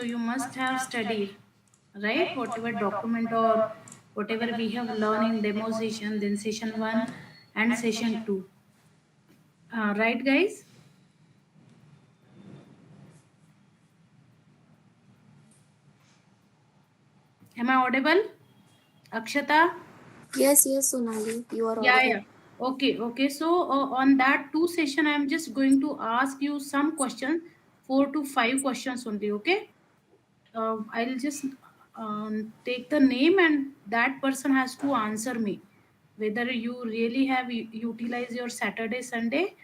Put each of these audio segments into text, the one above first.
so you must have studied, right? Whatever document or whatever we have learned in demo session, then session 1 and session 2. Right, guys? Am I audible? Akshata? Yes, yes, Sonali, you are Yeah, audible. yeah. Okay, okay. So on that two session, I'm just going to ask you some questions, 4 to 5 questions only. Okay. I'll just take the name, and that person has to answer me whether you really have utilized your Saturday, Sunday,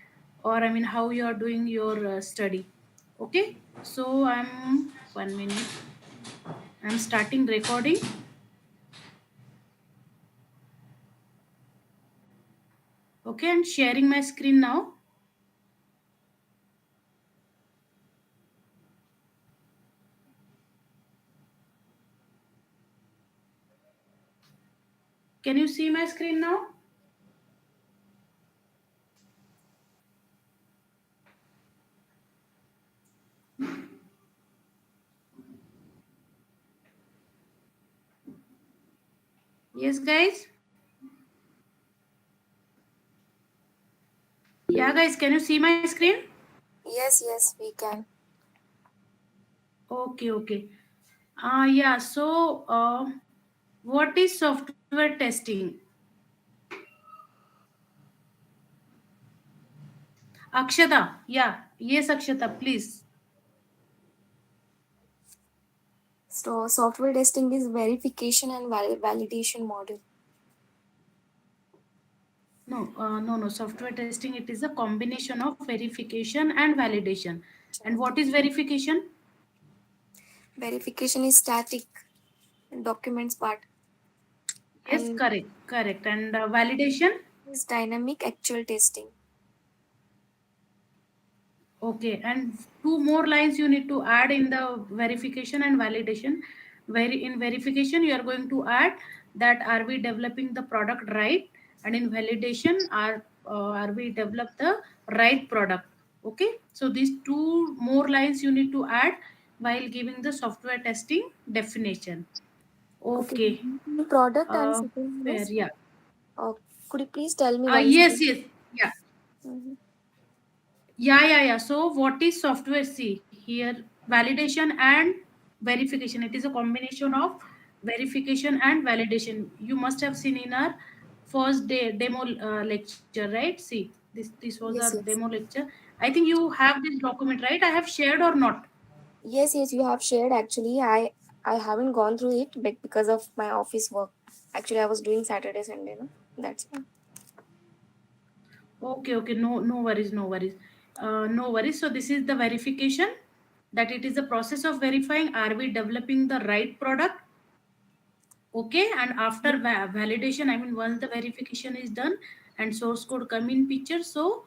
or I mean how you are doing your study. Okay. So I'm 1 minute. I'm starting recording. Okay, and sharing my screen now. Can you see my screen now? Yes, guys. Yeah, guys, can you see my screen? Yes, yes, we can. Okay, okay. Yeah, so what is software testing? Akshata, yeah. Yes, Akshata, please. So, software testing is verification and validation module. No, no. Software testing, it is a combination of verification and validation. And what is verification? Verification is static documents part, Yes, and correct, correct. And validation? is dynamic actual testing. Okay, and two more lines you need to add in the verification and validation. In verification, you are going to add that are we developing the product right, and in validation, are we develop the right product. Okay, so these two more lines you need to add while giving the software testing definition. Okay, Okay, product and uh, second one fair, is. yeah. Could you please tell me once Yes, again? yes, yeah. Mhm. Yeah. So what is software? See here, validation and verification. It is a combination of verification and validation. You must have seen in our first day demo lecture, right? See, this was our Yes, demo yes, lecture. I think you have this document, right? I have shared or not? yes, yes. You have shared. Actually, I haven't gone through it, but because of my office work, actually, I was doing Saturday, Sunday. No, that's why. Okay. No worries, no worries. No worries. So this is the verification, that it is the process of verifying are we developing the right product. Okay, and after validation, I mean once the verification is done and source code come in picture, so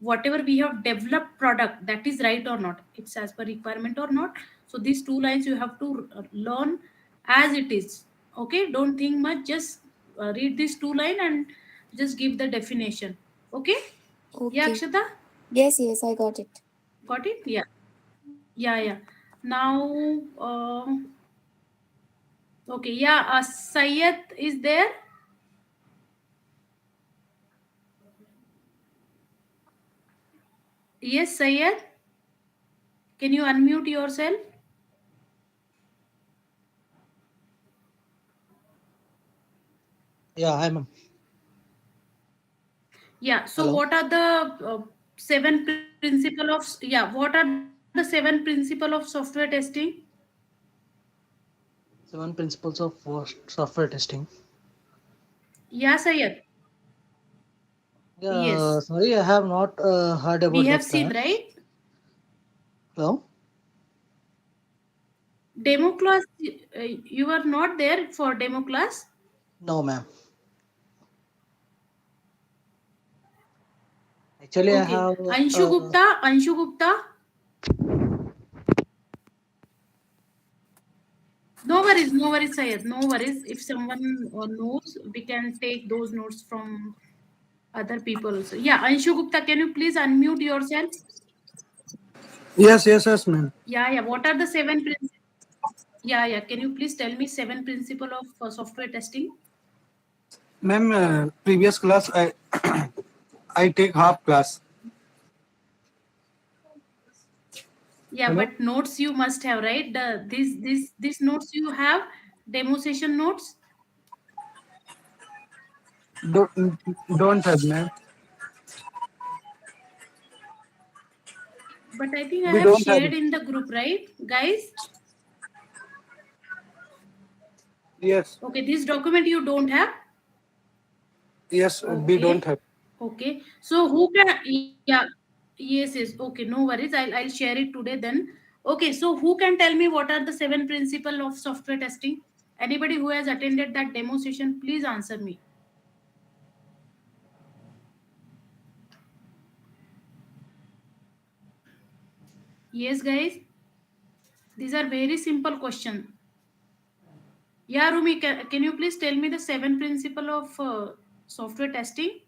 whatever we have developed product, that is right or not, it's as per requirement or not. So these two lines you have to learn as it is. Okay, don't think much, just read this two line and just give the definition. Okay. Yeah, Okay. Akshata, Yes, yes, I got it. got it. Yeah. Now okay, yeah, Sayed is there. Yes, Sayed, can you unmute yourself? Yeah, hi ma'am. Yeah. So, Hello. what are the seven principle of? Yeah. What are the seven principle of software testing? 7 principles of software testing. Yeah, Sayed. Yeah, Yes. sorry, I have not heard We about have that seen, class. right? Hello. Demo class. You are not there for demo class. No, ma'am. Actually, I Okay. have. Anshu Gupta. Anshu Gupta. No worries, Sayed. No worries. If someone knows, we can take those notes from other people also. Yeah, Anshu Gupta, can you please unmute yourself? Yes, ma'am. Yeah. What are the 7 principles? Yeah. Can you please tell me 7 principle of software testing? Ma'am, previous class I I take half class. Yeah, Hello? but notes you must have, right? These notes you have, demo session notes. Don't have, ma'am. But I think I We have don't have shared it. in the group, right, guys? Yes, Okay, this document you don't have. yes, we don't Okay, have. okay. So who can? Yeah, yes. Okay, no worries. I'll share it today then. Okay, so who can tell me what are the 7 principle of software testing? Anybody who has attended that demo session, please answer me. Yes, guys. These are very simple questions. Yeah, Rumi, can you please tell me the 7 principle of software testing?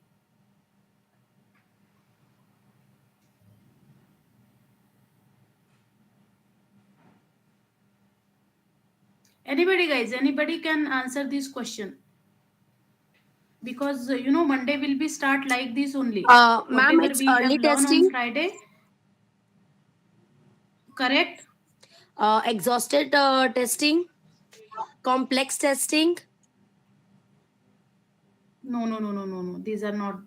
Anybody, guys? Anybody can answer this question? Because Monday will be start like this only. Ma'am, Whatever it's we have early learned on testing, Friday, correct? exhausted testing, complex testing. No. These are not.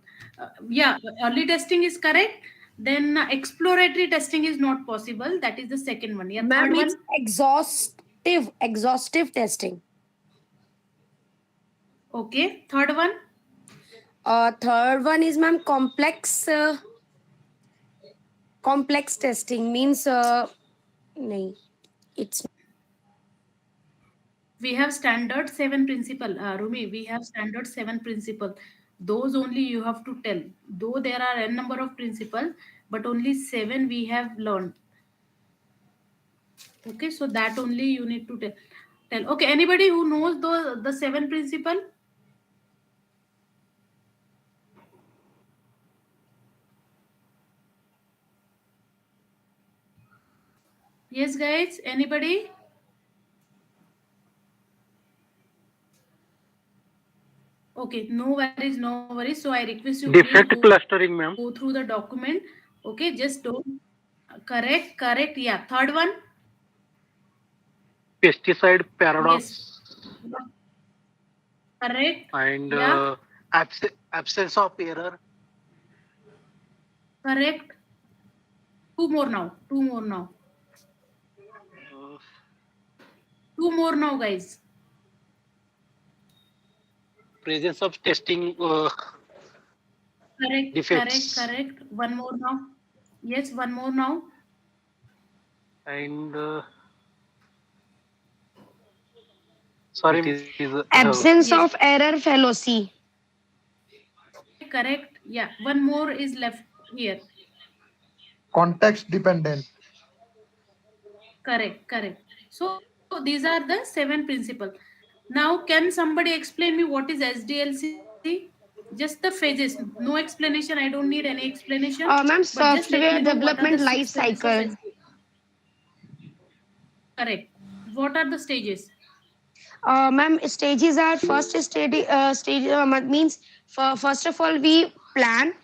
Yeah, early testing is correct. Then exploratory testing is not possible. That is the second one. Yeah, Ma'am, third it's one. exhaustive testing. Okay, third one. Third one is, ma'am, complex testing means nahi, it's We have standard 7 principle. Rumi, we have standard 7 principle. Those only you have to tell. Though there are n number of principles, but only 7 we have learned. Okay, so that only you need to tell. Okay, anybody who knows the 7 principle? Yes, guys. Anybody? Okay, no worries. So I request you please Defect go clustering, ma'am. through the document. Okay, just don't. Correct. Yeah. Third one. Pesticide Yes. paradox Correct. and Yeah. absence of error. Correct. Two more now. Two more now. Uh, Two more now, guys. Presence of testing defects Correct. One more now. Yes, one more now. and sorry, it is absence Yes. of error fallacy. Correct. Yeah. One more is left here. Context dependent. Correct. So these are the 7 principles. Now, can somebody explain me what is SDLC? Just the phases. No explanation. I don't need any explanation. Ma'am, But just let me software know what are the development 6 life phases of cycle. SDLC. Correct. What are the stages? Ma'am, stages are stage means first of all we plan,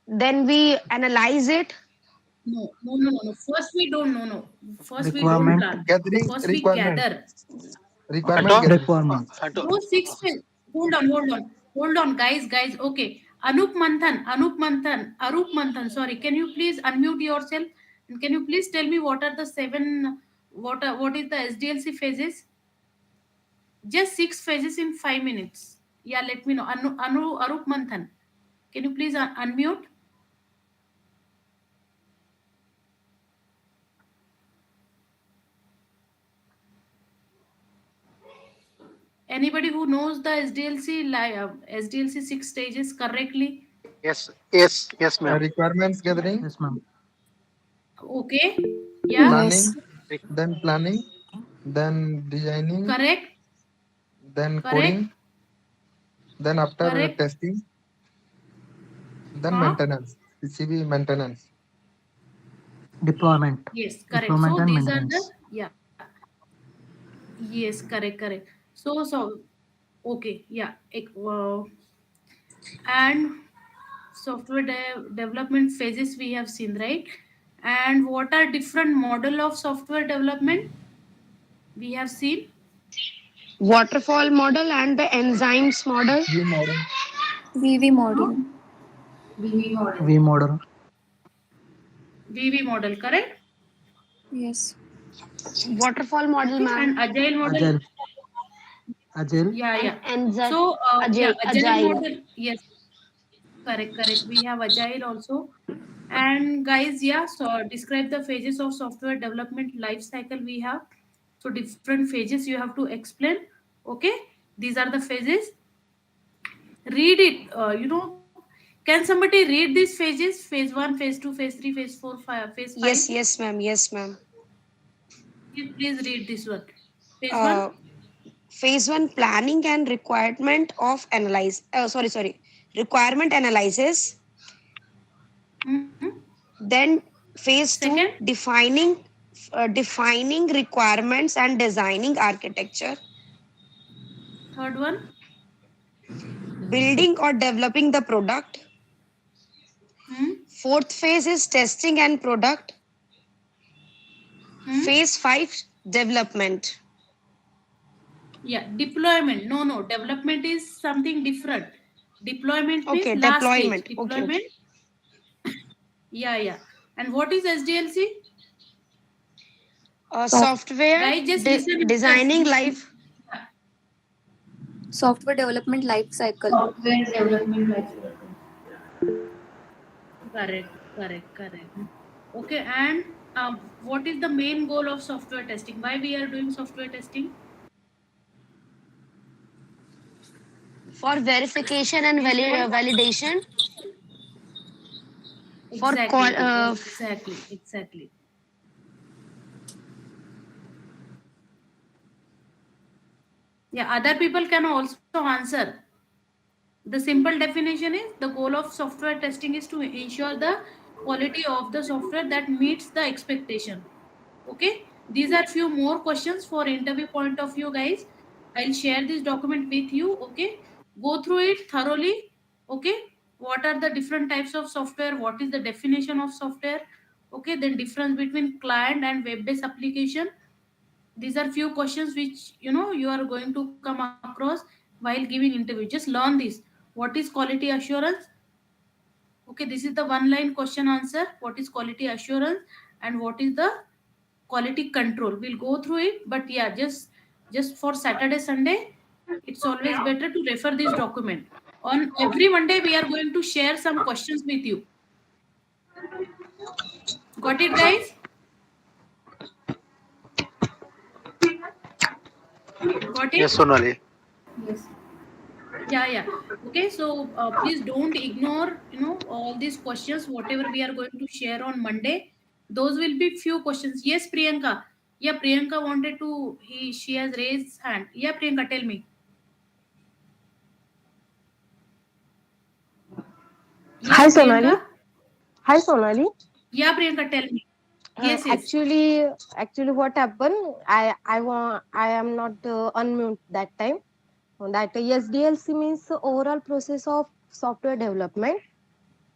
then we analyze it. No. First we don't. No. First we don't Requirement plan. gathering. First we Requirement. gather. Requirement Hato, gathering. Hato. Those 6 phases. Hold on, guys. Okay. Arup Manthan. Sorry. Can you please unmute yourself? And can you please tell me what are the 7, what is the SDLC phases? Just 6 phases in 5 minutes. Yeah, let me know. Arup Manthan. Can you please unmute? Anybody who knows the SDLC 6 stages correctly? Yes, ma'am. Requirements gathering. Yes, ma'am. Okay. Yeah. Planning. Yes. Then planning. Then designing. Correct. Then Correct. coding. Then after Correct. testing. Then Huh? maintenance. PCB maintenance. Deployment. Yes, correct. Deployment So and these are the, maintenance. yeah, yes, correct, correct. So okay, yeah. And software development phases we have seen, right? And what are different model of software development we have seen? Waterfall model and the enzymes model. view model. VV model. V model. VV model, correct? Yes. Waterfall model, Okay, ma'am. and agile model. Agile. Agile. Yeah, And yeah. enzyme. So yeah, agile Agile. model. Yes, correct, correct. We have agile also. And guys, yeah, so describe the phases of software development life cycle we have. So different phases you have to explain. Okay, these are the phases. Read it. Can somebody read these phases? Phase one, phase two, phase three, phase four, phase five. Yes, yes, ma'am. Yes, ma'am. Please read this one. Phase one. Uh, phase one, planning and requirement of analyze. Sorry. Requirement analysis. Mhm. Then phase Second. two, defining requirements and designing architecture. Third one. Building or developing the product. Hmm? Fourth phase is testing and product. Hmm? Phase five, development. Yeah, deployment. No, no. Development is something different. Deployment means Okay, last stage. deployment. Okay, Deployment. okay. Yeah, yeah. And what is SDLC? Soft Software Guys, just listen. designing Listen. life. Yeah. Software development life cycle. Software development life. Correct, correct, correct. Okay, and what is the main goal of software testing? Why we are doing software testing? For verification and Means what? validation. For Exactly, exactly, exactly. Yeah, other people can also answer. The simple definition is the goal of software testing is to ensure the quality of the software that meets the expectation. Okay, these are few more questions for interview point of view, guys. I'll share this document with you. Okay, go through it thoroughly. Okay, what are the different types of software, what is the definition of software, okay, then difference between client and web based application. These are few questions which you are going to come across while giving interview. Just learn this. What is quality assurance? Okay, this is the one line question answer. What is quality assurance and what is the quality control? We'll go through it, but yeah, just for Saturday Sunday, it's always better to refer this document. On every Monday we are going to share some questions with you. Got it, guys? Got it? Yes, Sonali. Yes. Yeah, yeah. Okay, so please don't ignore, all these questions, whatever we are going to share on Monday. Those will be few questions. Yes, Priyanka. Yeah, Priyanka wanted to, she has raised hand. Yeah, Priyanka, tell me. Hi Yes, Sonali. Priyanka. Hi Sonali. Yeah, Priyanka, tell me. Yes, yes. Actually, what happened? I am not unmute that time. That SDLC means overall process of software development,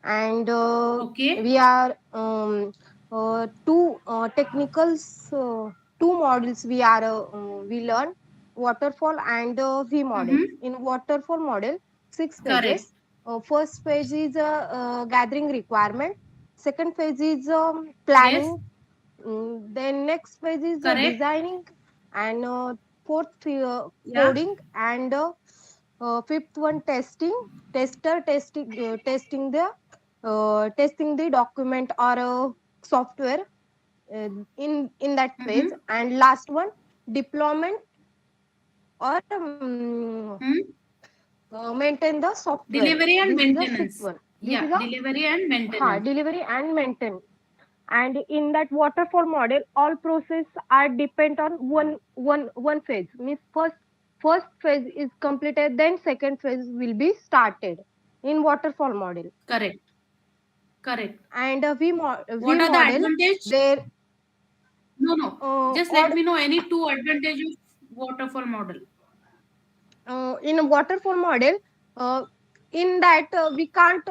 and Okay. we are two technicals, two models we learn waterfall and V model. Mm-hmm. In waterfall model, 6 phases. Correct. First phase is gathering requirement. Second phase is Yes. planning. Then next phase is Correct. designing, and fourth Yeah. coding, and fifth one testing. Testing the document or software in that phase, Mm-hmm. and last one deployment or Hmm. maintain the software. Delivery and This is the sixth maintenance. one. This Yeah, is a delivery and maintenance. delivery and maintenance. And in that waterfall model, all process are depend on one phase. Means first phase is completed, then second phase will be started in waterfall model. Correct. Correct. and What are the model advantage? there No. Just or let me know any two advantage of waterfall model. in a waterfall model, uh, in that we can't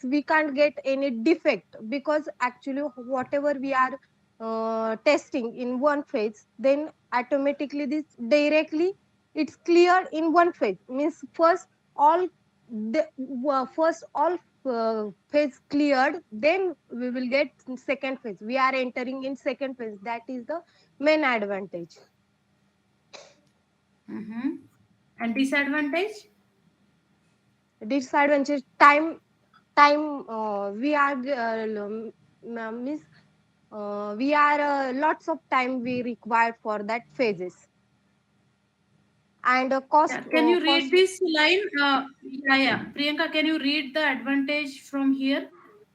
we can't get any defect, because actually whatever we are testing in one phase, then automatically this directly it's clear in one phase, means all the first all phase cleared, then we will get second phase, we are entering in second phase. That is the main advantage. Mm-hmm. And disadvantage? Disadvantage, time we are means we are lots of time we require for that phases, and Yeah. Can you read cost. this line? Yeah. Priyanka, can you read the advantage from here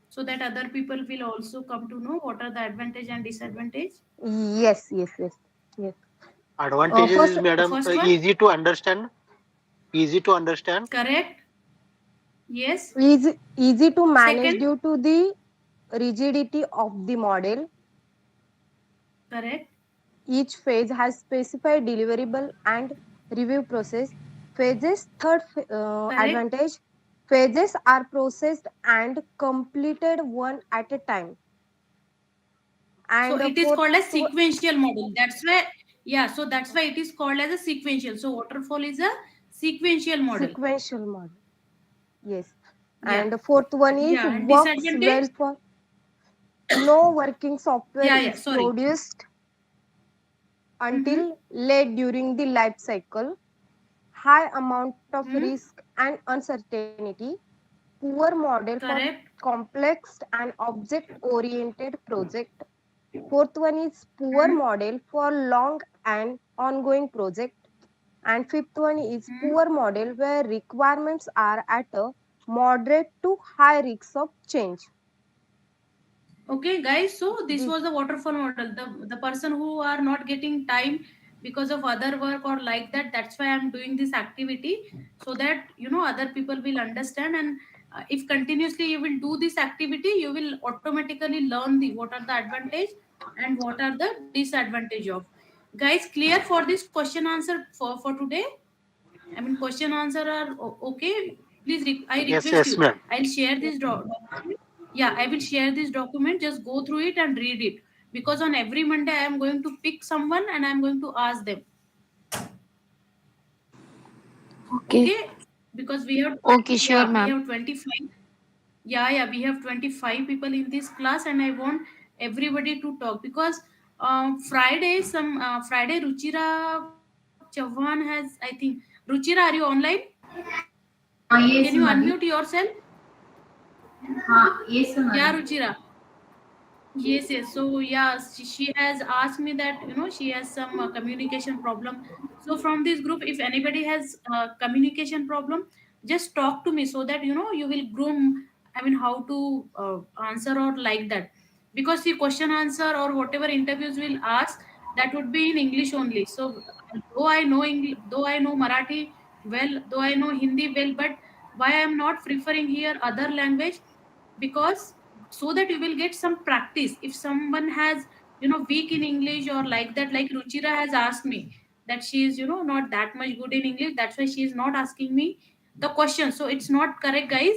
so that other people will also come to know what are the advantage and disadvantage? Yes. Advantages First, is, madam, First one, easy to understand. Easy to understand. correct. Yes. easy to manage Second, due to the rigidity of the model. correct. Each phase has specified deliverable and review process. Phases, third Correct. advantage, phases are processed and completed one at a time. So And it is called as sequential model. That's why, yeah. So that's why it is called as a sequential. So waterfall is a sequential model. sequential model. Yes. Yeah. And the fourth one is Yeah. And works well disadvantage? for no working software Yeah. Yeah. is Sorry. produced Mm-hmm. until late during the life cycle. High amount of Hmm. risk and uncertainty. Poor model for Correct. complex and object oriented project. Fourth one is poor Hmm. model for long and ongoing project. And fifth one is Hmm. poor model where requirements are at a moderate to high risks of change. Okay, guys. So this This was the waterfall model. The person who are not getting time because of other work or like that. That's why I'm doing this activity so that other people will understand. And if continuously you will do this activity, you will automatically learn the what are the advantage and what are the disadvantage of. Guys, clear for this question answer for today? I mean, question answer are okay. Please, I Yes, request yes, you. ma'am. I'll share this document. Yeah, I will share this document. Just go through it and read it. Because on every Monday, I am going to pick someone and I am going to ask them. Okay. Okay? Because we have, Okay, sure, yeah, we ma'am. have 25. Yeah, we have 25 people in this class, and I want everybody to talk because Friday, Ruchira Chauhan has, I think, Ruchira, are you online? Can Yes, you Madhi. unmute yourself? Yes, Yeah, Madhi. Ruchira. Yes. So yeah, she has asked me that she has some communication problem. So from this group, if anybody has communication problem, just talk to me so that you will groom. I mean, how to answer or like that, because the question answer or whatever interviews will ask, that would be in English only. So though I know English, though I know Marathi well, though I know Hindi well, but why I am not preferring here other language? Because so that you will get some practice. If someone has weak in English or like that, like Ruchira has asked me that she is not that much good in English, that's why she is not asking me the question. So it's not correct, guys.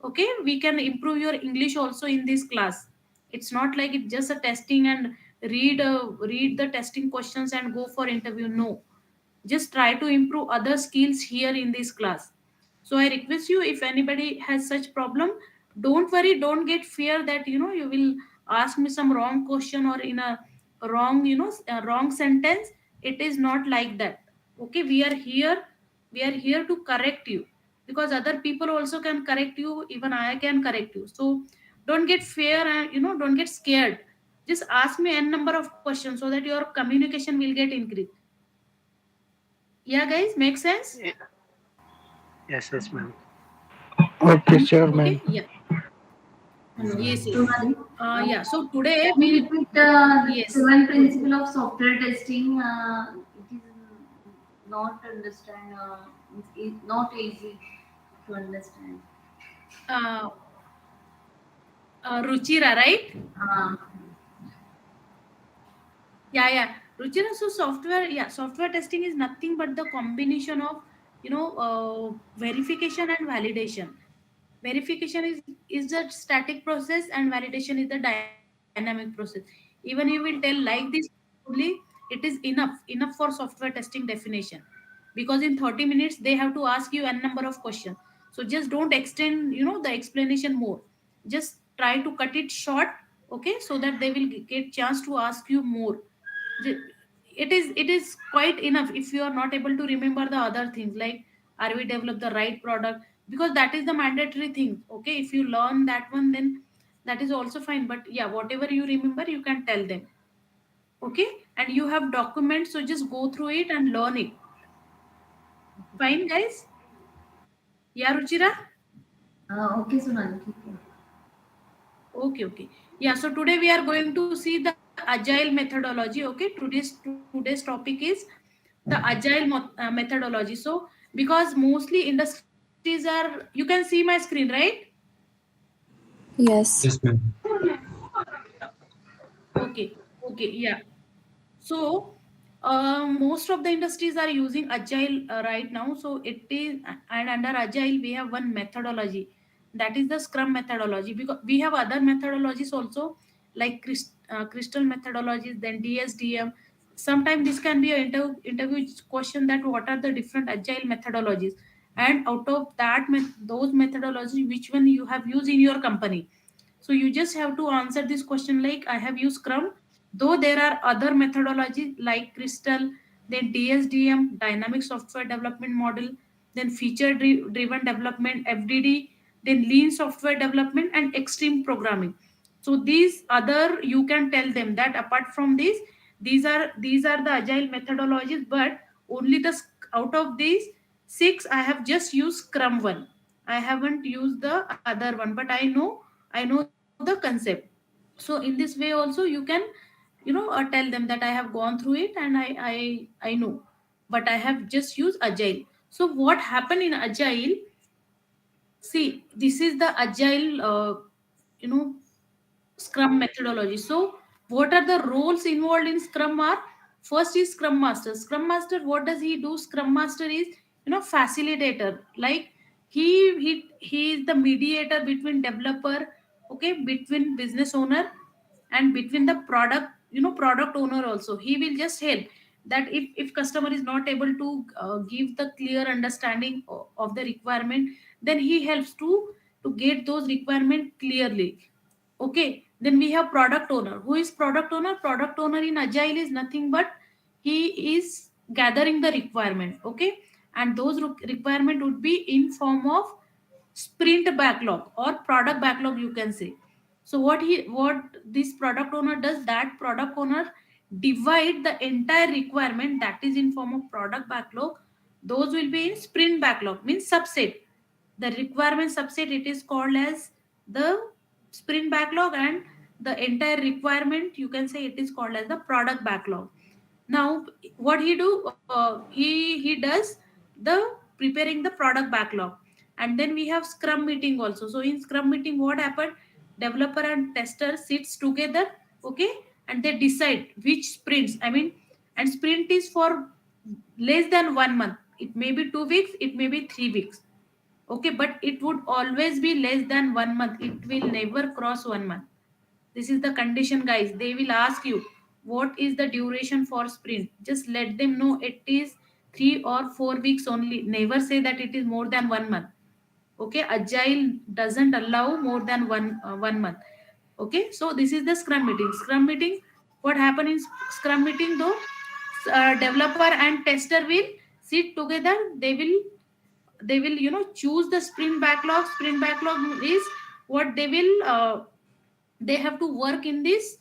Okay, we can improve your English also in this class. It's not like it's just a testing and read the testing questions and go for interview. No, just try to improve other skills here in this class. So I request you, if anybody has such problem, don't worry, don't get fear that you will ask me some wrong question or in a wrong wrong sentence. It is not like that. Okay, we are here to correct you, because other people also can correct you, even I can correct you. So don't get fear and don't get scared. Just ask me n number of questions so that your communication will get increased. Yeah, guys, make sense? Yes, yes, ma'am. Okay, sure, Okay, ma'am. yeah. Yes, So, yes. Madhi, Yeah, so today can you we, repeat the yes, seven good. principle of software testing? It is not understand. Not easy to understand. Uh, Ruchira, right? Uh, Yeah. Ruchira, so software testing is nothing but the combination of, verification and validation. Verification is the static process and validation is the dynamic process. Even you will tell like this only, it is enough for software testing definition, because in 30 minutes they have to ask you n number of questions. So just don't extend, the explanation more. Just try to cut it short, okay, so that they will get chance to ask you more. Ju- it is quite enough if you are not able to remember the other things, like are we develop the right product, because that is the mandatory thing. Okay, if you learn that one, then that is also fine, but yeah, whatever you remember you can tell them. Okay, and you have documents, so just go through it and learn it. Fine, guys. Yeah, Ruchira. okay, Sonali. ठीक है. Okay. Yeah, so today we are going to see the agile methodology. Okay, today's topic is the agile methodology. So because mostly industries are, you can see my screen, right? Yes. Yes, ma'am. Okay, yeah. So most of the industries are using agile right now. So it is, and under agile we have one methodology, that is the Scrum methodology. Because we have other methodologies also, like crystal methodologies, then DSDM. Sometimes this can be an interview question, that what are the different agile methodologies, and out of that those methodologies, which one you have used in your company. So you just have to answer this question like, I have used Scrum, though there are other methodologies like Crystal, then DSDM, Dynamic Software Development Model, then Feature Driven Development, FDD, then Lean Software Development, and Extreme Programming. So these other, you can tell them that apart from this, these are the agile methodologies, but only out of these six, I have just used Scrum one. I haven't used the other one, but I know the concept. So in this way also you can, tell them that I have gone through it, and I know, but I have just used agile. So what happened in agile? See, this is the agile, you know Scrum methodology. So, what are the roles involved in Scrum? Are first is Scrum Master. Scrum Master, what does he do? Scrum Master is, facilitator. Like he is the mediator between developer, okay, between business owner, and between the product, product owner also. He will just help that if customer is not able to give the clear understanding of the requirement, then he helps to get those requirement clearly. Okay, then we have product owner. Who is product owner? Product owner in agile is nothing but he is gathering the requirement. Okay, and those requirement would be in form of sprint backlog or product backlog, you can say. So what this product owner does, that product owner divide the entire requirement that is in form of product backlog. Those will be in sprint backlog, means subset. The requirement subset, it is called as the sprint backlog, and the entire requirement, you can say, it is called as the product backlog. Now what he do, he does the preparing the product backlog. And then we have Scrum meeting also. So in Scrum meeting, what happened? Developer and tester sits together, okay, and they decide which sprints, I mean, and sprint is for less than 1 month. It may be 2 weeks, it may be 3 weeks. Okay, but it would always be less than 1 month. It will never cross 1 month. This is the condition, guys. They will ask you what is the duration for sprint. Just let them know it is 3 or 4 weeks only. Never say that it is more than 1 month. Okay, agile doesn't allow more than 1 month. Okay, so this is the Scrum meeting. Scrum meeting. What happened in Scrum meeting though? Developer and tester will sit together. They will choose the sprint backlog. Sprint backlog is what they have to work in this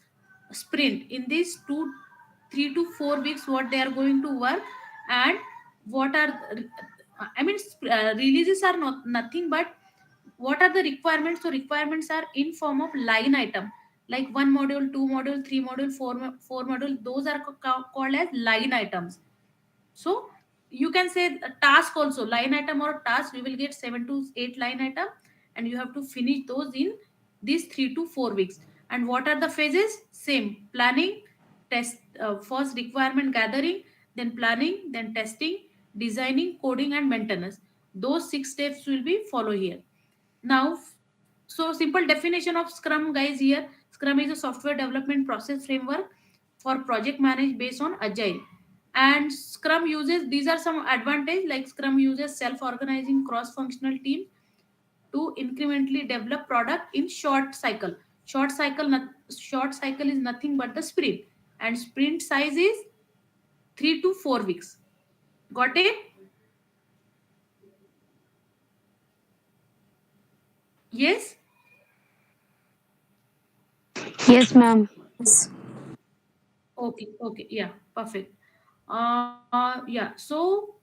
sprint, in these 3 to 4 weeks, what they are going to work. And what are, I mean, releases are not nothing but what are the requirements. So requirements are in form of line item, like one module, two module, three module, four module. Those are called as line items. So you can say a task also, line item or task, we will get 7 to 8 line item, and you have to finish those in these 3 to 4 weeks. And what are the phases? Same: planning, test, first requirement gathering, then planning, then testing, designing, coding, and maintenance. Those 6 steps will be follow here. Now, so simple definition of Scrum, guys. Here, Scrum is a software development process framework for project managed based on Agile. And Scrum uses, these are some advantage, like Scrum uses self-organizing cross-functional team to incrementally develop product in short cycle. Short cycle is nothing but the sprint, and sprint size is 3 to 4 weeks. Got it? Yes. Yes, ma'am. Yes. Okay. Okay. Yeah. Perfect. Yeah. So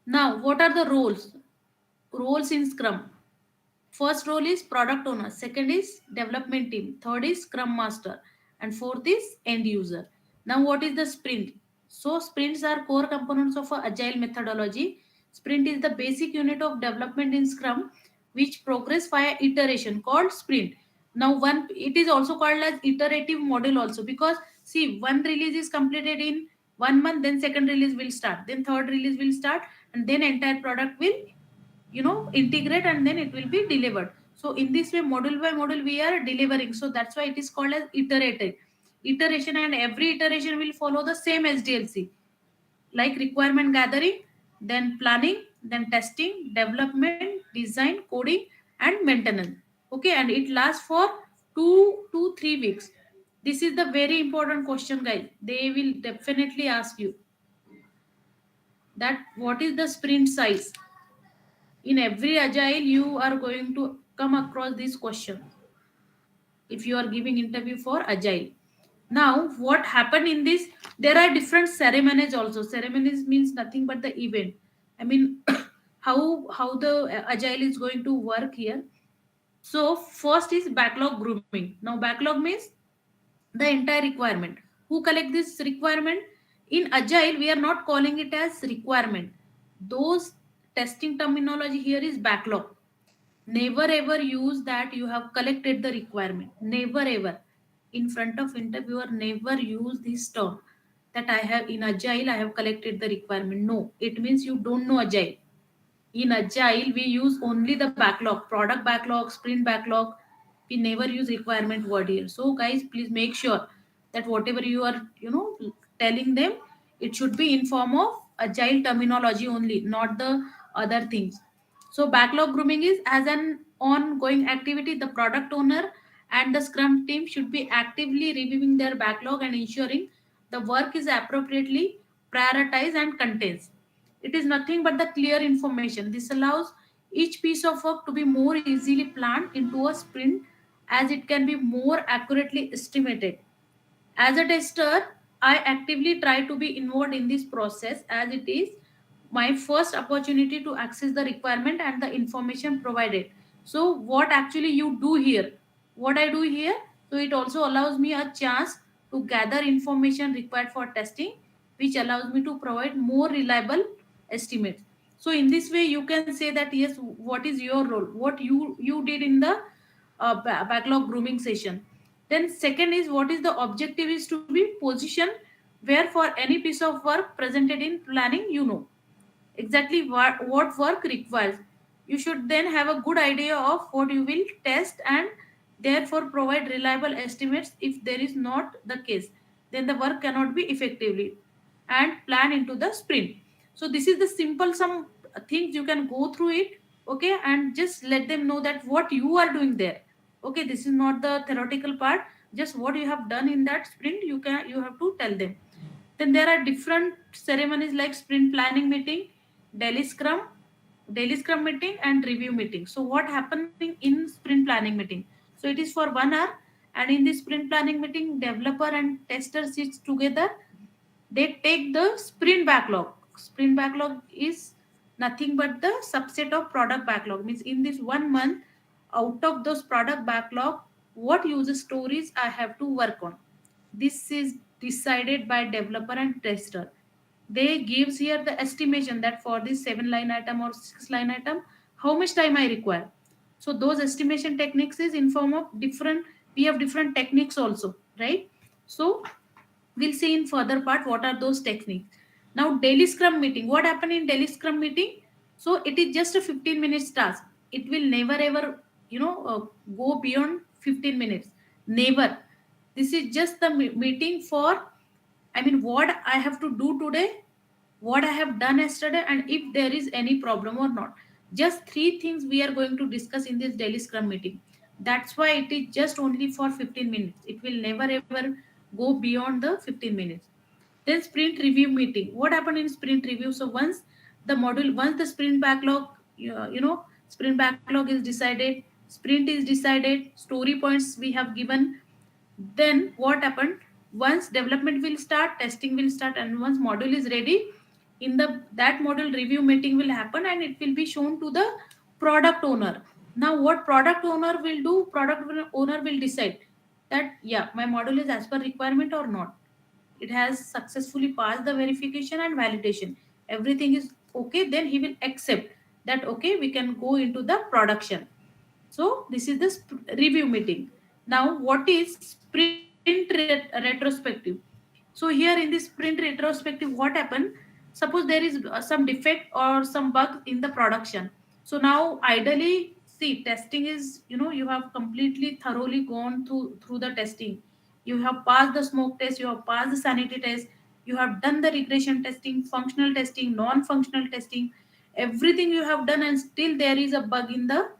now, what are the roles? Roles in Scrum. First role is product owner, second is development team, third is scrum master, and fourth is end user. Now, what is the sprint? So, sprints are core components of a agile methodology. Sprint is the basic unit of development in Scrum, which progress via iteration called sprint. Now, one it is also called as iterative model also, because see, one release is completed in 1 month, then second release will start, then third release will start, and then entire product will integrate, and then it will be delivered. So in this way, module by module we are delivering, so that's why it is called as iterative iteration, and every iteration will follow the same SDLC, like requirement gathering, then planning, then testing, development, design, coding, and maintenance. Okay, and it lasts for 2 to 3 weeks. This is the very important question, guys. They will definitely ask you that what is the sprint size. In every agile you are going to come across this question if you are giving interview for agile. Now, what happened in this, there are different ceremonies also. Ceremonies means nothing but the event. I mean, how the agile is going to work here. So first is backlog grooming. Now, backlog means the entire requirement. Who collect this requirement? In agile we are not calling it as requirement. Those testing terminology here is backlog. Never ever use that you have collected the requirement. Never ever. In front of interviewer, never use this term that I have in agile I have collected the requirement. No, it means you don't know agile. In agile we use only the backlog, product backlog, sprint backlog. We never use requirement word here. So guys, please make sure that whatever you are telling them, it should be in form of agile terminology only, not the other things. So backlog grooming is as an ongoing activity. The product owner and the scrum team should be actively reviewing their backlog and ensuring the work is appropriately prioritized and contains. It is nothing but the clear information. This allows each piece of work to be more easily planned into a sprint, as it can be more accurately estimated. As a tester, I actively try to be involved in this process, as it is my first opportunity to access the requirement and the information provided. So, what actually you do here? What I do here? So, it also allows me a chance to gather information required for testing, which allows me to provide more reliable estimates. So, in this way, you can say that yes, what is your role? What you did in the backlog grooming session. Then second is, what is the objective is to be positioned where for any piece of work presented in planning, exactly what work requires. You should then have a good idea of what you will test, and therefore provide reliable estimates. If there is not the case, then the work cannot be effectively and plan into the sprint. So this is the simple some things you can go through it. Okay, and just let them know that what you are doing there. Okay, this is not the theoretical part, just what you have done in that sprint. You have to tell them. Then there are different ceremonies like sprint planning meeting, daily scrum, daily scrum meeting, and review meeting. So what happening in sprint planning meeting? So it is for 1 hour, and in this sprint planning meeting, developer and tester sits together. They take the sprint backlog. Sprint backlog is nothing but the subset of product backlog. Means in this 1 month, out of those product backlog, what user stories I have to work on. This is decided by developer and tester. They gives here the estimation that for this 7 line item or 6 line item, how much time I require. So those estimation techniques is in form of different, we have different techniques also, right? So we'll see in further part what are those techniques. Now daily scrum meeting, what happened in daily scrum meeting? So it is just a 15 minutes task. It will never ever, go beyond 15 minutes, never. This is just the meeting for, I mean, what I have to do today, what I have done yesterday, and if there is any problem or not. Just three things we are going to discuss in this daily scrum meeting. That's why it is just only for 15 minutes. It will never ever go beyond the 15 minutes. Then sprint review meeting. What happened in sprint review? So once the sprint backlog, sprint backlog is decided, sprint is decided, story points we have given, then what happened? Once development will start, testing will start, and once module is ready, in the that module review meeting will happen, and it will be shown to the product owner. Now what product owner will do? Owner will decide that, yeah, my module is as per requirement or not. It has successfully passed the verification and validation. Everything is okay. Then he will accept that, okay, we can go into the production. So this is the review meeting. Now, what is sprint retrospective? So here in this sprint retrospective, what happened? Suppose there is some defect or some bug in the production. So now, ideally, see, testing is, you have completely thoroughly gone through the testing. You have passed the smoke test, you have passed the sanity test, you have done the regression testing, functional testing, non-functional testing, everything you have done, and still there is a bug in the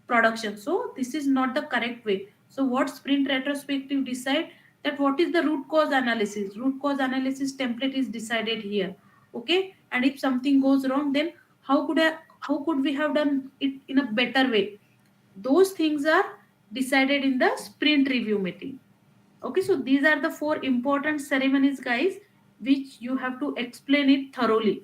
production. So this is not the correct way. So what sprint retrospective decide, that what is the root cause analysis. Root cause analysis template is decided here. Okay, and if something goes wrong, then how could we have done it in a better way? Those things are decided in the sprint review meeting. Okay, so these are the four important ceremonies, guys, which you have to explain it thoroughly,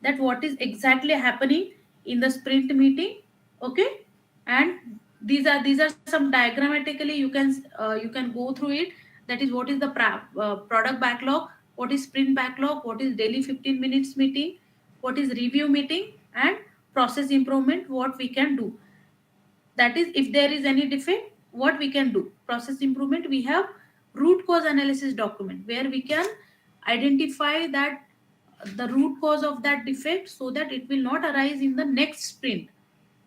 that what is exactly happening in the sprint meeting. Okay, and these are some diagrammatically, you can go through it. That is, what is the product backlog, what is sprint backlog, what is daily 15 minutes meeting, what is review meeting, and process improvement, what we can do. That is, if there is any defect, what we can do. Process improvement, we have root cause analysis document where we can identify that the root cause of that defect, so that it will not arise in the next sprint,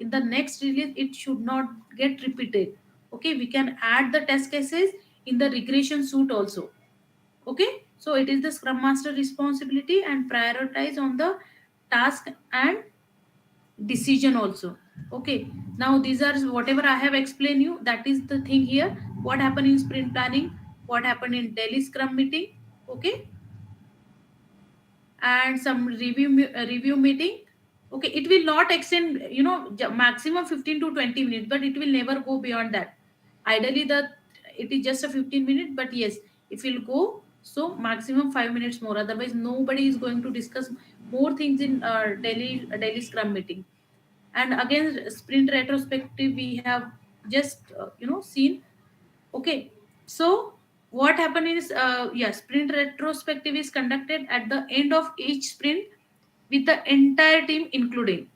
in the next release, it should not get repeated. Okay, we can add the test cases in the regression suite also. Okay, so it is the scrum master responsibility, and prioritize on the task and decision also. Okay, now these are whatever I have explained you, that is the thing here, what happened in sprint planning, what happened in daily scrum meeting. Okay, and some review meeting. Okay, it will not extend, maximum 15 to 20 minutes, but it will never go beyond that. Ideally, it is just a 15 minute, but yes, if will go, so maximum 5 minutes more, otherwise nobody is going to discuss more things in daily scrum meeting. And again, sprint retrospective we have just seen. Okay, so what happened is, sprint retrospective is conducted at the end of each sprint with the entire team including.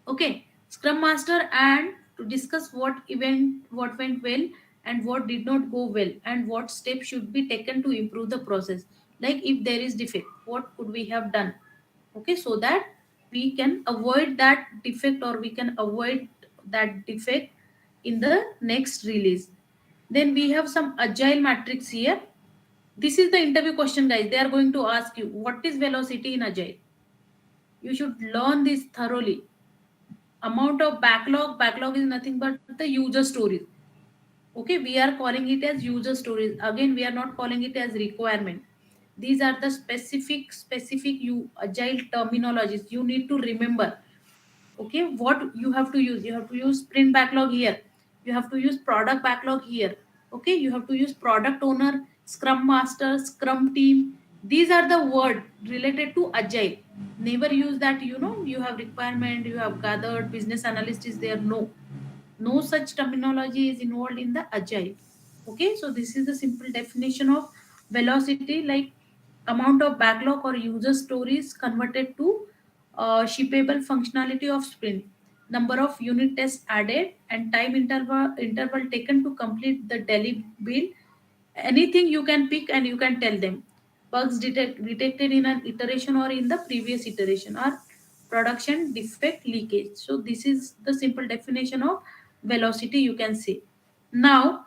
Okay, scrum master, and to discuss what went well and what did not go well, and what steps should be taken to improve the process. Like if there is defect, what could we have done? Okay, so that we can avoid that defect, or we can avoid that defect in the next release. Then we have some agile matrix here. This is the interview question, guys. They are going to ask you, what is velocity in agile? You should learn this thoroughly. Amount of backlog is nothing but the user stories. Okay, we are calling it as user stories. Again, we are not calling it as requirement. These are the specific you agile terminologies you need to remember. Okay, what you have to use, you have to use sprint backlog here, you have to use product backlog here. Okay, you have to use product owner, scrum master, scrum team. These are the word related to agile. Never use that, you have requirement, you have gathered, business analyst is there. No such terminology is involved in the agile. Okay, so this is the simple definition of velocity, like amount of backlog or user stories converted to shippable functionality of sprint. number of unit tests added, and time interval taken to complete the daily build. Anything you can pick and you can tell them. Bugs detected in an iteration or in the previous iteration, or production defect leakage. So this is the simple definition of velocity, you can say. Now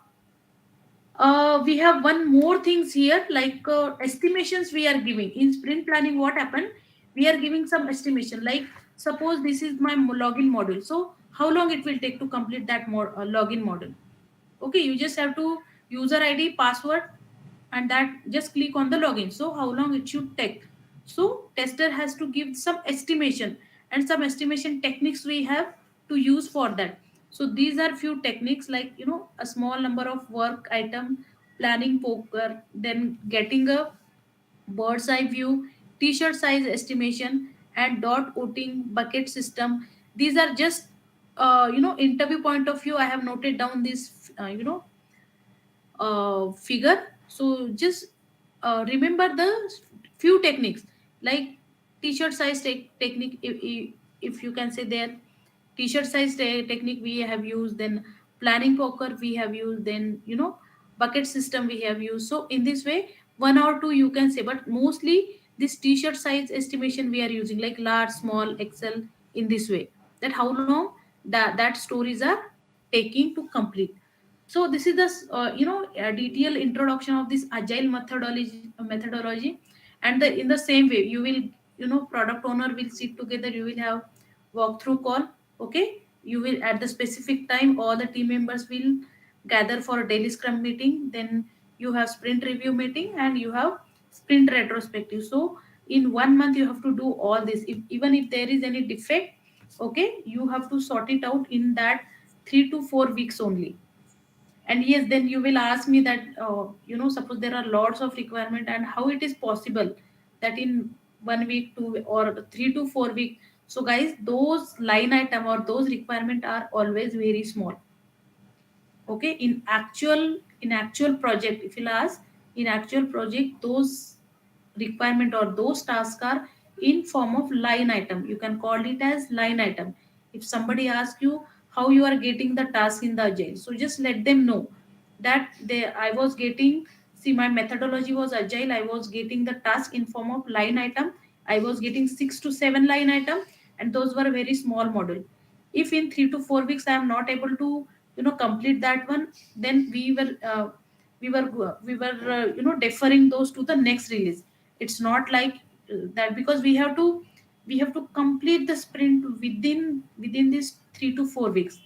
we have one more things here, like estimations we are giving in sprint planning. What happened, we are giving some estimation, like suppose this is my login module, so how long it will take to complete that login module. Okay, you just have to user id, password, and that just click on the login. So how long it should take? So tester has to give some estimation, and some estimation techniques we have to use for that. So these are few techniques, like a small number of work item, planning poker, then getting a bird's eye view, t-shirt size estimation, and dot voting bucket system. These are just interview point of view. I have noted down this figure. So just remember the few techniques, like t-shirt size technique, if you can say there, t-shirt size technique we have used, then planning poker we have used, then bucket system we have used. So in this way, one or two you can say, but mostly this t-shirt size estimation we are using, like large, small, excel, in this way, that how long that stories are taking to complete. So this is the a detailed introduction of this agile methodology. And in the same way, you will, product owner will sit together, you will have walkthrough call. Okay, you will, at the specific time, all the team members will gather for a daily scrum meeting. Then you have sprint review meeting, and you have sprint retrospective. So in 1 month you have to do all this. Even if there is any defect, okay, you have to sort it out in that 3 to 4 weeks only. And yes, then you will ask me that suppose there are lots of requirement, and how it is possible that in 1 week, 2 or 3 to 4 week. So guys, those line item or those requirement are always very small. Okay, in actual project, if you'll ask, in actual project, those requirement or those tasks are in form of line item. You can call it as line item. If somebody asks you how you are getting the task in the agile, so just let them know that I was getting, see, my methodology was agile, I was getting the task in form of line item. I was getting 6 to 7 line item, and those were very small model. If in 3 to 4 weeks I am not able to complete that one, then we were deferring those to the next release. It's not like that, because we have to complete the sprint within these 3 to 4 weeks.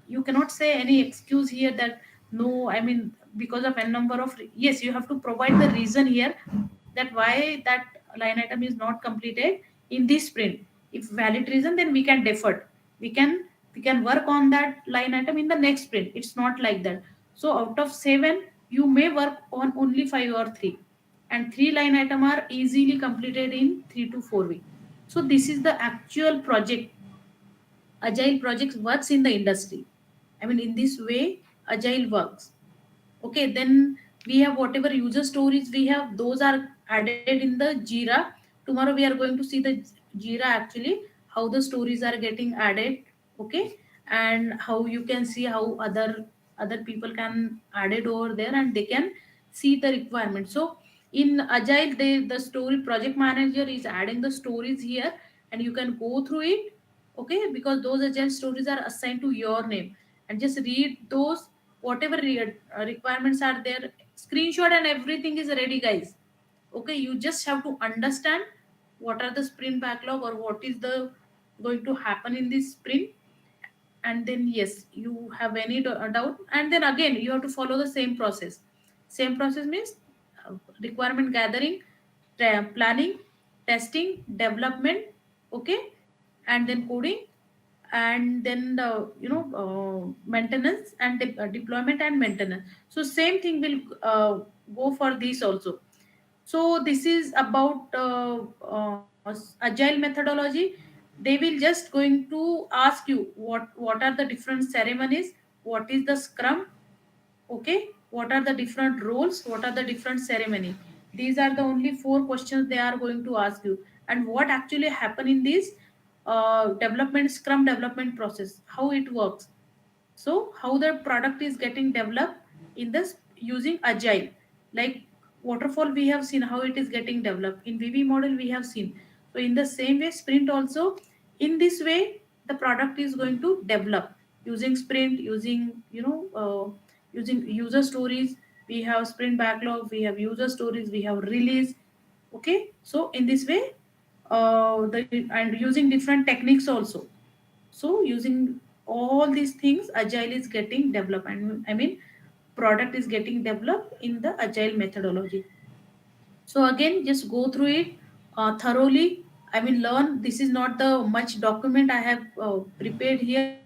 You cannot say any excuse here that no, I mean, because of n number of yes, you have to provide the reason here, that why that line item is not completed in this sprint. If valid reason, then we can defer. We can work on that line item in the next sprint. It's not like that. So out of 7, you may work on only 5 or 3, and 3 line item are easily completed in 3 to 4 weeks. So this is the actual project. Agile projects works in the industry. I mean, in this way agile works. Okay, then we have whatever user stories we have, those are added in the Jira. Tomorrow we are going to see the Jira actually, how the stories are getting added. Okay, and how you can see how other people can add it over there, and they can see the requirement. So in agile, the story project manager is adding the stories here, and you can go through it. Okay, because those agile stories are assigned to your name, and just read those, whatever requirements are there, screenshot, and everything is ready, guys. Okay, you just have to understand what are the sprint backlog, or what is the going to happen in this sprint. And then yes, you have any doubt, and then again you have to follow the same process means requirement gathering, planning, testing, development. Okay, and then coding, and then the maintenance, and deployment and maintenance. So same thing will go for this also. So this is about agile methodology. They will just going to ask you what are the different ceremonies, what is the scrum. Okay, what are the different roles, what are the different ceremony. These are the only 4 questions they are going to ask you. And what actually happen in this development, scrum development process, how it works. So how the product is getting developed in this using agile, like waterfall we have seen how it is getting developed, in VB model we have seen. So in the same way sprint also, in this way the product is going to develop using sprint, using using user stories. We have sprint backlog, we have user stories, we have release. Okay, so in this way and using different techniques also. So using all these things, agile is getting developed. And I mean, product is getting developed in the agile methodology. So again, just go through it thoroughly. I mean, learn. This is not the much document I have prepared here.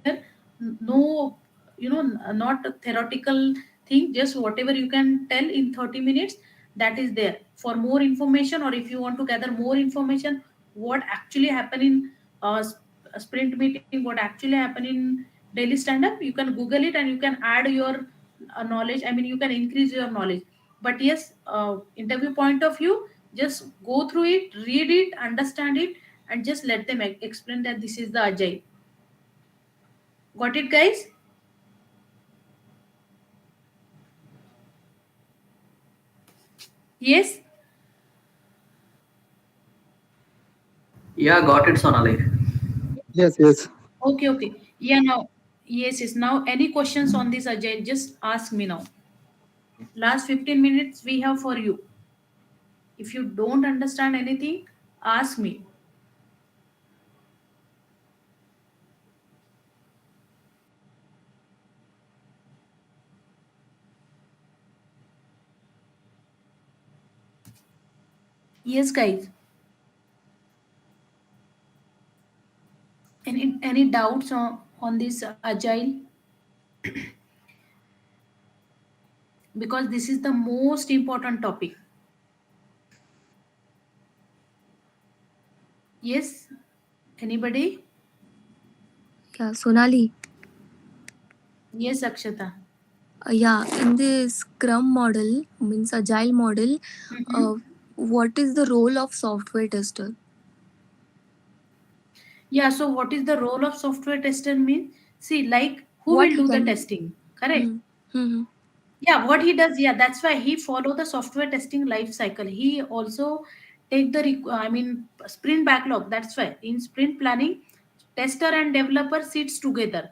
No, not a theoretical thing. Just whatever you can tell in 30 minutes, that is there. For more information, or if you want to gather more information, what actually happened in sprint meeting, what actually happened in daily stand up, you can Google it and you can add your knowledge. I mean, you can increase your knowledge. But yes, interview point of view, just go through it, read it, understand it, and just let them explain that this is the agile. Got it, guys? Yes. Yeah, got it, Sonali. Yes, yes. Okay, okay. Yeah, now, yes, now any questions on this agile, just ask me now. Last 15 minutes we have for you. If you don't understand anything, ask me. Yes, guys. Any doubts on this agile? Because this is the most important topic. Yes, anybody? Yeah, Sonali. Yes, Akshata. Yeah, in the Scrum model, means Agile model, Mhm. what is the role of software tester? Yeah, so what is the role of software tester mean? See, like who What will he do the can? testing? Correct. Hmm. Hmm. Yeah, what he does, yeah, that's why he follow the software testing life cycle. He also take the I mean sprint backlog. That's why in sprint planning, tester and developer sits together.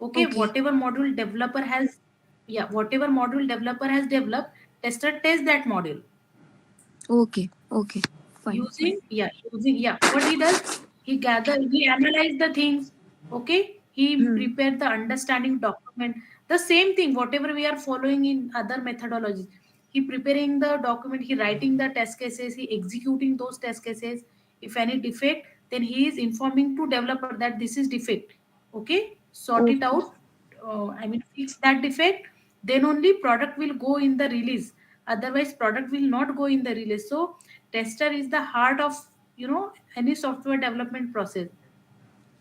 Okay, Okay. whatever module developer has, yeah, whatever module developer has developed, tester test that module. Okay. Okay. Fine. Fine. Using, yeah, what he does, he analyze the things. Okay, he Hmm. prepare the understanding document, the same thing whatever we are following in other methodologies. He preparing the document, he writing the test cases, he executing those test cases. If any defect, then he is informing to developer that this is defect. Okay, sort it Okay. out. I mean, fix that defect, then only product will go in the release. Otherwise product will not go in the release. So tester is the heart of any software development process.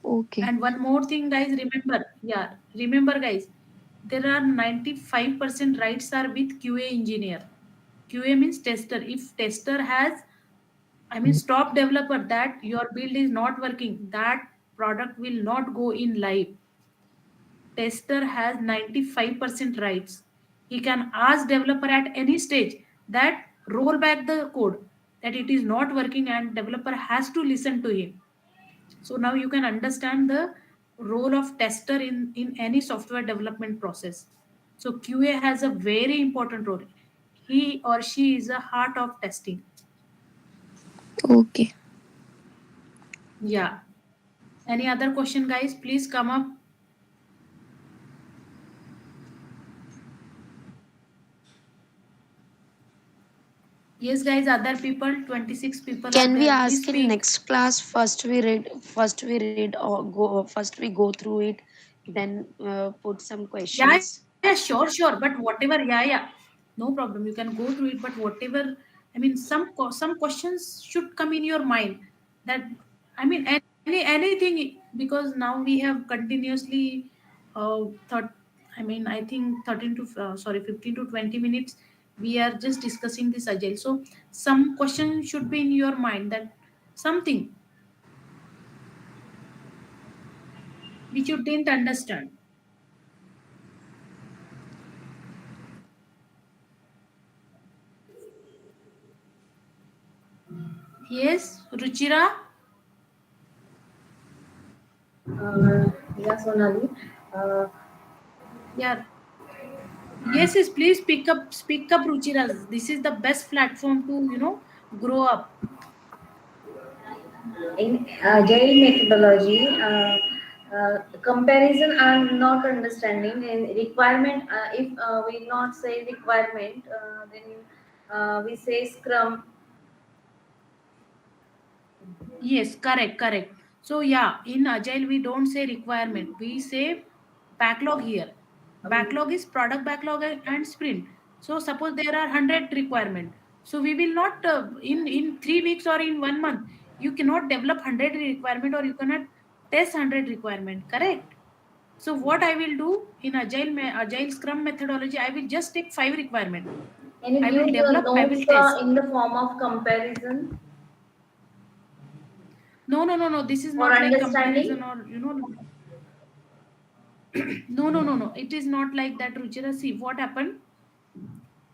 Okay. And one more thing, guys, remember guys, there are 95% rights are with QA engineer. QA means tester. If tester has, I mean, stop developer that your build is not working, that product will not go in live. Tester has 95% rights. He can ask developer at any stage that roll back the code, that it is not working, and developer has to listen to him. So now you can understand the role of tester in any software development process. So QA has a very important role. He or she is a heart of testing. Okay. Yeah. Any other question, guys? Please come up. Yes, guys, other people, 26 people are Can we there. Please ask in speak. next class? First we read or go. First we go through it, then put some Yeah, questions. yeah, sure. But whatever, yeah. No problem. You can go through it, but whatever, I mean, some questions should come in your mind. That, I mean, anything, because now we have continuously thought. I mean, I think 13 to 15 to 20 minutes. We are just discussing this agile. So some question should be in your mind, that something. which you didn't understand. Yes, Ruchira? Yeah, Sonali. Uh, Yeah. Yes, yes, please speak up, Ruchira. This is the best platform to, grow up. in agile methodology, comparison I'm not understanding. And requirement, if we not say requirement, then we say Scrum. Yes, correct, correct. So yeah, in Agile we don't say requirement. We say backlog here. Backlog is product backlog and sprint. So suppose there are 100 requirement. So we will not in 3 weeks or in 1 month. You cannot develop 100 requirement or you cannot test 100 requirement. Correct. So what I will do in Agile Scrum methodology, I will just take 5 requirement. Can you I will give the develop. I will notes test. in the form of comparison No, no, no, no. This is for not like comparison understanding? or no, no, no, no. It is not like that, Ruchira. See what happened.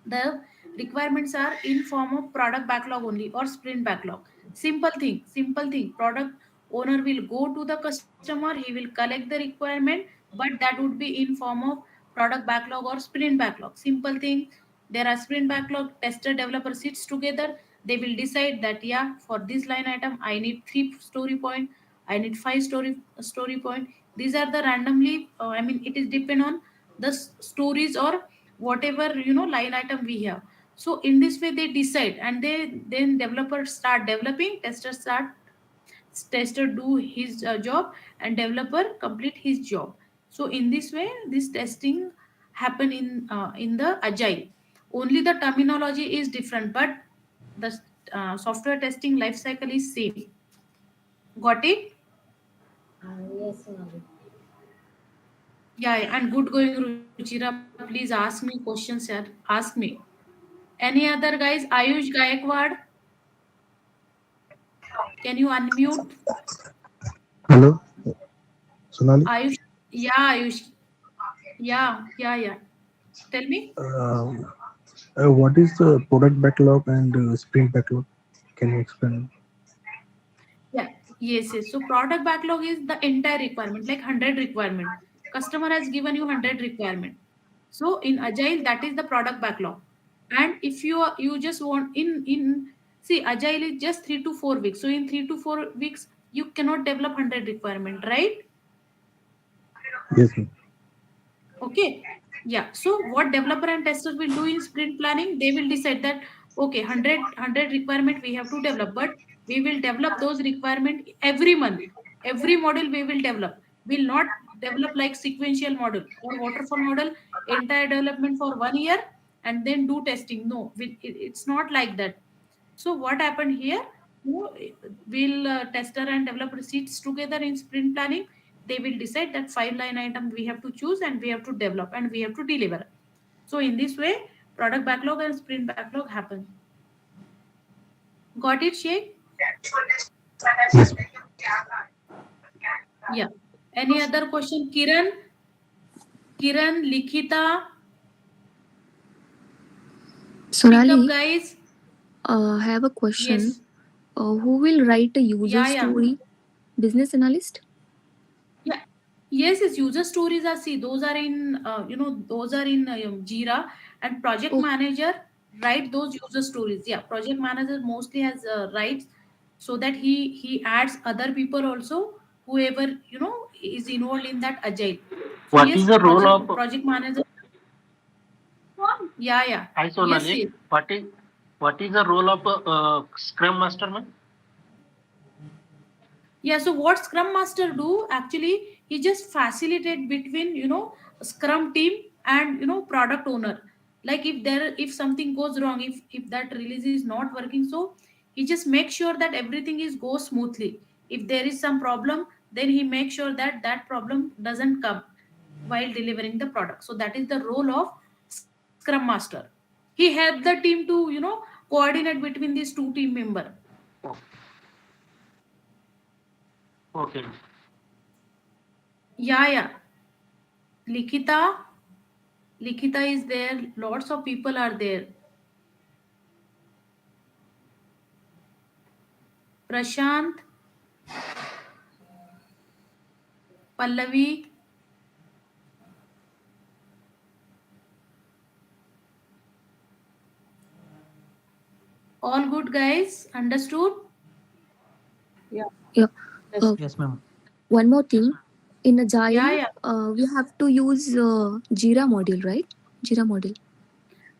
The requirements are in form of product backlog only or sprint backlog. Simple thing. Simple thing. Product owner will go to the customer. He will collect the requirement, but that would be in form of product backlog or sprint backlog. Simple thing. There are sprint backlog. Tester developer sits together. They will decide that yeah, for this line item, I need 3 story point. I need 5 story point. These are the randomly. It is depend on the stories or whatever line item we have. So in this way they decide, and they then developers start developing, tester do his job, and developer complete his job. So in this way this testing happen in the Agile. Only the terminology is different, but the software testing life cycle is same. Got it? Yes, Sonali. Yeah, yeah, and good going, Ruchira. Please ask me questions, sir. Ask me. Any other guys? Ayush Gaikwad, can you unmute? Hello, Sonali. Ayush, yeah, Ayush, yeah. Tell me. Uh, what is the product backlog and sprint backlog? Can you explain? Yeah, yes, yes. So product backlog is the entire requirement, like 100 requirement. Customer has given you 100 requirement. So in Agile, that is the product backlog. And if you just want in see Agile is just 3 to 4 weeks. So in 3 to 4 weeks, you cannot develop 100 requirement, right? Yes, ma'am. Okay. Yeah. So what developer and testers will do in sprint planning, they will decide that okay, 100 requirement we have to develop, but we will develop those requirement every month. Every model we will develop. We'll not develop like sequential model or waterfall model, entire development for 1 year and then do testing. No, it's not like that. So what happened here? Will tester and developer sits together in sprint planning. They will decide that 5 line item we have to choose and we have to develop and we have to deliver. So in this way, product backlog and sprint backlog happen. Got it, Sheikh? Yes, Yeah. Any other question? Kiran, Likhita, speak up, Sonali, guys. I have a question. Yes. Who will write a user Yeah. story? Business analyst? Yeah. Yes, yes. User stories are see those are in those are in Jira, and project Oh, manager write those user stories. Yeah, project manager mostly has writes so that he adds other people also, whoever is involved in that Agile. So What yes, is the role of project manager. Yeah. Hi Yes, Sonali? yes. What is the role of Scrum Master, man? Yeah, so what Scrum Master do actually, he just facilitate between Scrum team and product owner. Like if something goes wrong, if that release is not working, so he just makes sure that everything is go smoothly. If there is some problem, then he makes sure that that problem doesn't come while delivering the product. So that is the role of Scrum Master. He helped the team to coordinate between these two team member. Oh, okay. Yeah. Likita is there. Lots of people are there. Prashant, Pallavi. All good, guys? Understood? Yeah. Yes, Uh, yes, ma'am. one more thing. In Agile, Yeah. we have to use Jira module, right? Jira module.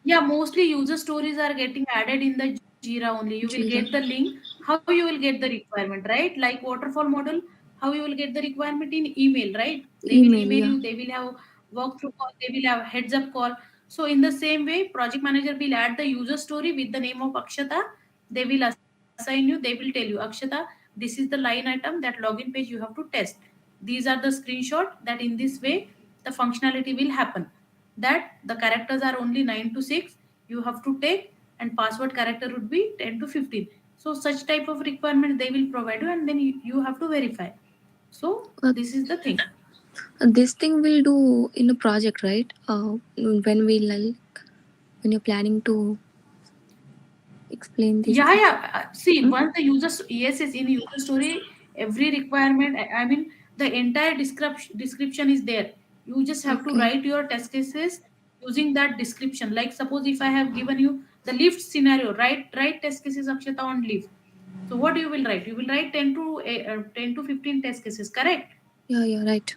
Yeah, mostly user stories are getting added in the Jira only. You will get the Jira. link. How you will get the requirement, right? Like waterfall model, how you will get the requirement in email, right? They will Email, email yeah. you, they will have walkthrough call, they will have heads up call. So in the same way, project manager will add the user story with the name of Akshata. They will assign you, they will tell you, Akshata, this is the line item, that login page you have to test. These are the screenshot that in this way the functionality will happen. That the characters are only 9 to 6 you have to take, and password character would be 10 to 15. So such type of requirement they will provide you, and then you have to verify. So Uh, this is the thing. this thing we'll do in a project, right? When we like, when you're planning to explain this thing. See, Hmm? once the yes, in user story, every requirement, I mean, the entire description is there. You just have to Okay. write your test cases using that description. Like, suppose if I have given you the lift scenario, write test cases, Akshata, on lift. So what you will write? You will write 10 to 15 test cases, correct? Yeah, right.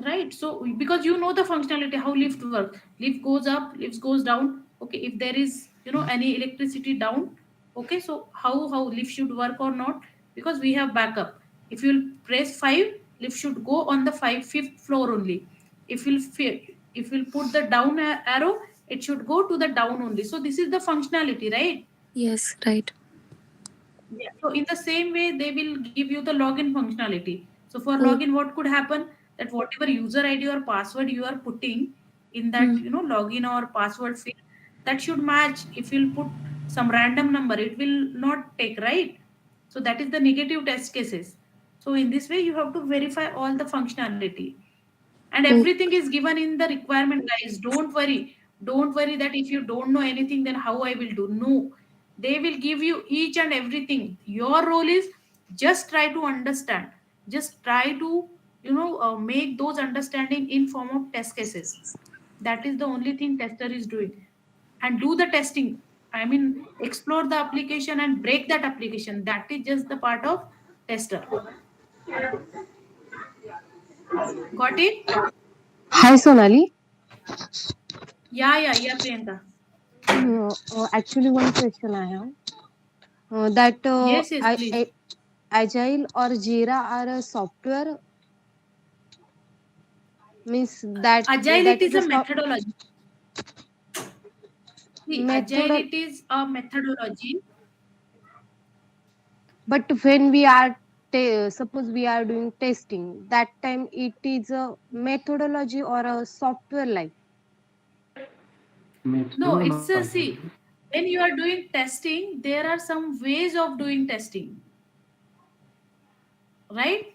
Right. So because you know the functionality, how lift works, lift goes up, lift goes down. Okay, if there is any electricity down, okay, so how lift should work or not, because we have backup. If you'll press 5, lift should go on the fifth floor only. If you'll put the down arrow, it should go to the down only. So this is the functionality, right? Yes, right. Yeah. So in the same way, they will give you the login functionality. So for Oh, login, what could happen? That whatever user ID or password you are putting in that hmm. login or password field, that should match. If you'll put some random number, it will not take, right. So that is the negative test cases. So in this way, you have to verify all the functionality, and Oh, everything is given in the requirement, guys. Don't worry that if you don't know anything, then how I will do. No, they will give you each and everything. Your role is just try to understand, just try to make those understanding in form of test cases. That is the only thing tester is doing. And do the testing, I mean, explore the application and break that application. That is just the part of tester. Got it? Hi, Sonali. Yeah, Priyanka. Actually, one question I have. That Yes, please. Agile or Jira are a software, means Agile, that it is is a a methodology. See, Agile, method. it is a methodology. But when we are suppose we are doing testing, that time it is a methodology or a software like. No, it's a, see, when you are doing testing, there are some ways of doing testing, right?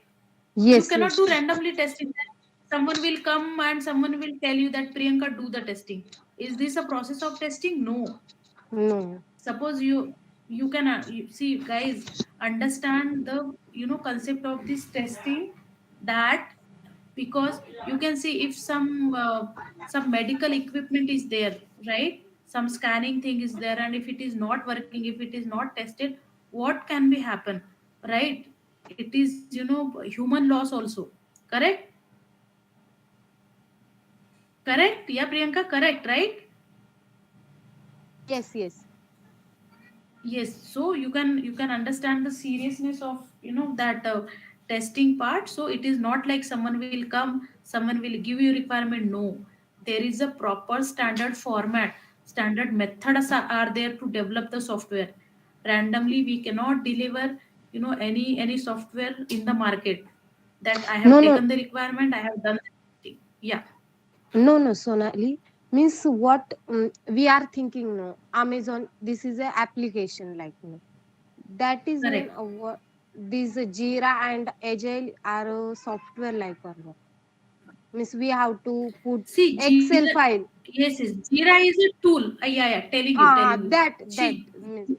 You Yes, cannot yes. do randomly testing. Someone will come and someone will tell you that Priyanka, do the testing. Is this a process of testing? No. No. Suppose you can see, guys, understand the concept of this testing. That because you can see if some medical equipment is there, right, some scanning thing is there, and if it is not working, if it is not tested, what can be happen, right? It is human loss also, correct? Correct, yeah, Priyanka, correct, right? Yes, yes. Yes, so you can understand the seriousness of that testing part. So it is not like someone will come, someone will give you requirement. No, there is a proper standard format, standard methods are there to develop the software. Randomly we cannot deliver any software in the market, that I have No, no, taken the requirement, I have done the testing. Yeah, no, Sonali. Means what we are thinking, no. Amazon, this is a application like, no. That is mean correct. what? these Jira and Agile are software like one. Means we have to put See, Excel Jira, file. yes, Jira is a tool. Yeah, telling you. That See, means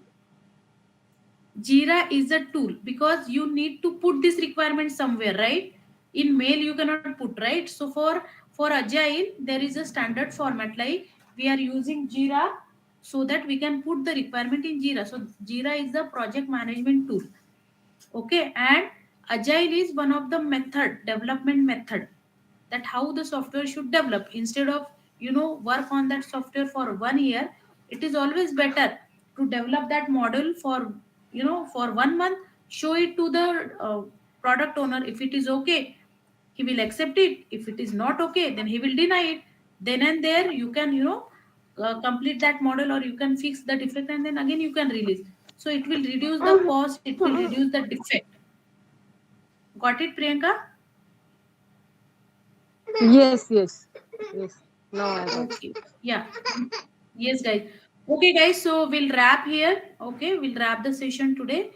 Jira is a tool because you need to put this requirement somewhere, right? In mail you cannot put, right? So for Agile there is a standard format, like we are using Jira so that we can put the requirement in Jira. So Jira is the project management tool. Okay, and Agile is one of the development method, that how the software should develop. Instead of work on that software for 1 year, it is always better to develop that model for for 1 month, show it to the product owner. If it is okay, he will accept it. If it is not okay, then he will deny it. Then and there you can complete that model, or you can fix the defect, and then again you can release. So it will reduce the cost, it will reduce the defect. Got it, Priyanka? yes. Now I got. Okay. Yeah. Yes, guys. Okay, guys. So we'll wrap here. Okay, we'll wrap the session today.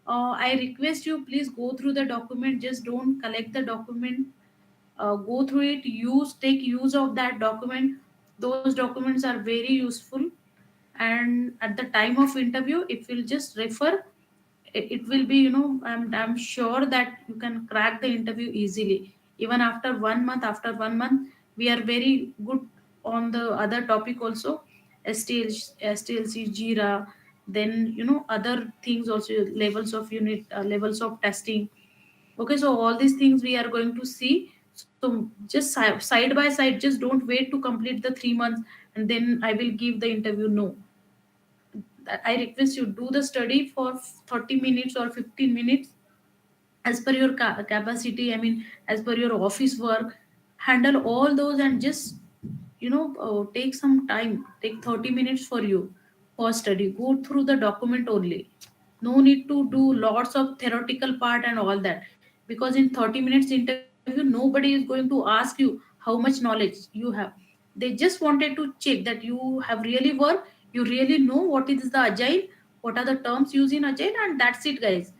I request you, please go through the document. Just don't collect the document. Go through it. Take use of that document. Those documents are very useful. And at the time of interview, if you'll just refer, it will be, I'm sure that you can crack the interview easily. Even after 1 month, we are very good on the other topic also. STLC, Jira, then other things also, levels of unit, levels of testing. Okay, so all these things we are going to see. So just side by side, just don't wait to complete the 3 months and then I will give the interview. No, I request you, do the study for 30 minutes or 15 minutes as per your capacity. I mean, as per your office work, handle all those and just take some time. Take 30 minutes for you for study. Go through the document only. No need to do lots of theoretical part and all that, because in 30 minutes interview nobody is going to ask you how much knowledge you have. They just wanted to check that you have really worked, you really know what is the Agile, what are the terms used in Agile, and that's it, guys.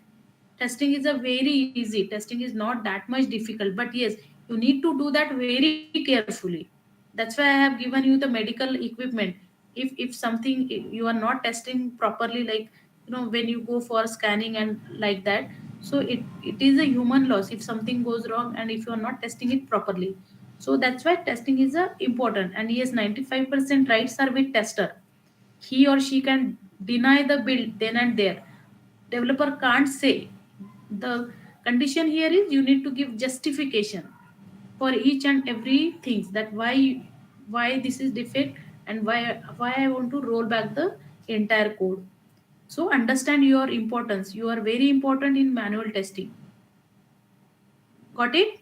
Testing is a very easy, testing is not that much difficult, but yes, you need to do that very carefully. That's why I have given you the medical equipment. If something, if you are not testing properly, like when you go for scanning and like that, so it is a human loss if something goes wrong and if you are not testing it properly. So that's why testing is important. And yes, 95% rights are with tester. He or she can deny the build then and there. Developer can't say. The condition here is you need to give justification for each and every things, that why this is defect and why I want to roll back the entire code. So understand your importance. You are very important in manual testing. Got it?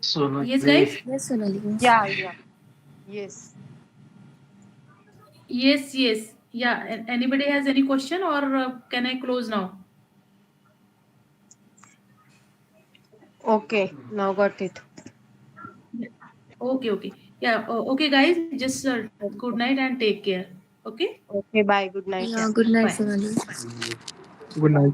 So like Yes, guys. Yes, Sonali. Yeah. Yes. Yes. Yeah. Anybody has any question, or can I close now? Okay. Now got it. Okay. Yeah. Okay, guys. Just good night and take care. Okay. Okay. Bye. Good night. Yeah, good night, Bye. Sonali. Good night.